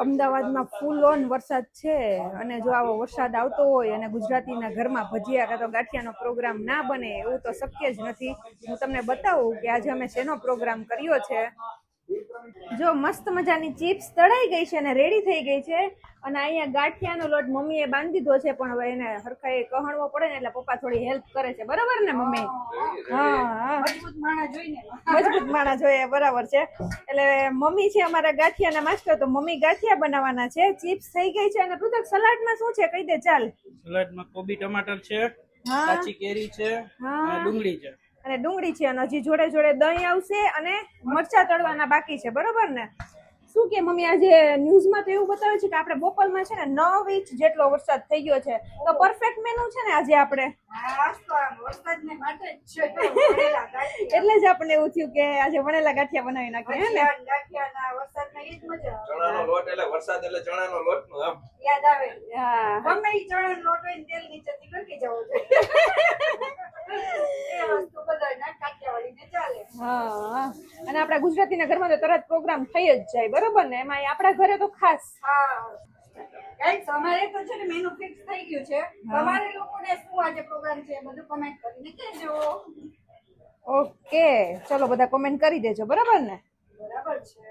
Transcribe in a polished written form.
અમદાવાદમાં full on વરસાદ છે અને જો આવો વરસાદ આવતો હોય અને ગુજરાતીના ઘરમાં ભજીયા કાં તો ગાંઠિયાનો પ્રોગ્રામ ના બને એવું તો શક્ય જ નથી. હું તમને બતાવું કે આજે અમે શેનો પ્રોગ્રામ કર્યો છે. જો મસ્ત મજાની ચિપ્સ તળાઈ ગઈ છે અને રેડી થઈ ગઈ છે અને અહીંયા ગાંઠિયાનો લોટ મમ્મીએ બાંધી દીધો છે, પણ હવે એને હરખાઈ કહણવો પડે ને એટલે પપ્પા થોડી હેલ્પ કરે છે. બરાબર ને મમ્મી? હા, મજબૂત માણસ જોઈએ. બરાબર છે. એટલે મમ્મી છે અમારા ગાંઠિયાના માસ્ટર, તો મમ્મી ગાંઠિયા બનાવવાના છે. ચિપ્સ થઈ ગઈ છે અને પૃથક સલાડમાં શું છે કહી દે ચાલ. સલાડમાં કોબી ટમાટર છે, કાચી કેરી છે અને ડુંગળી છે. અને ડુંગળી છે અને હજી જોડે જોડે દહીં આવશે અને મરચા તળવાના બાકી છે. બરોબર ને? શું કે મમ્મી, આજે ન્યૂઝમાં તો એવું બતાવે છે કે આપણે બોપલમાં છે ને 9 ઇંચ જેટલો વરસાદ થઈ ગયો છે, તો પરફેક્ટ મેનુ છે ને આજે આપણે. એટલે જ આપણે એવું થયું કે આજે વણેલા ગાંઠિયા બનાવી નાખીએ. હે ને? ચણાનો લોટ એટલે વરસાદ એટલે ચણાનો લોટ નું આમ યાદ આવે. હા, ગમે ઈ ચણાનો લોટ હોય ને તેલ નીચેથી ગળકી જવો જોઈએ. એ વસ્તુ બધાય કાઠિયાવાડી ચાલે. હા, અને આપણા ગુજરાતીના ઘરમાં તો તરત પ્રોગ્રામ થઈ જ જાય. બરોબર ને? એમાં આપણા ઘરે તો ખાસ. હા, ગાઈસ અમારે તો છે ને મેનુ ફિક્સ થઈ ગયું છે. તમારે લોકોને શું આજે પ્રોગ્રામ છે બધું કમેન્ટ કરીને કહેજો. ઓકે, ચલો બધા કમેન્ટ કરી દેજો. બરાબર ને? બરાબર છે.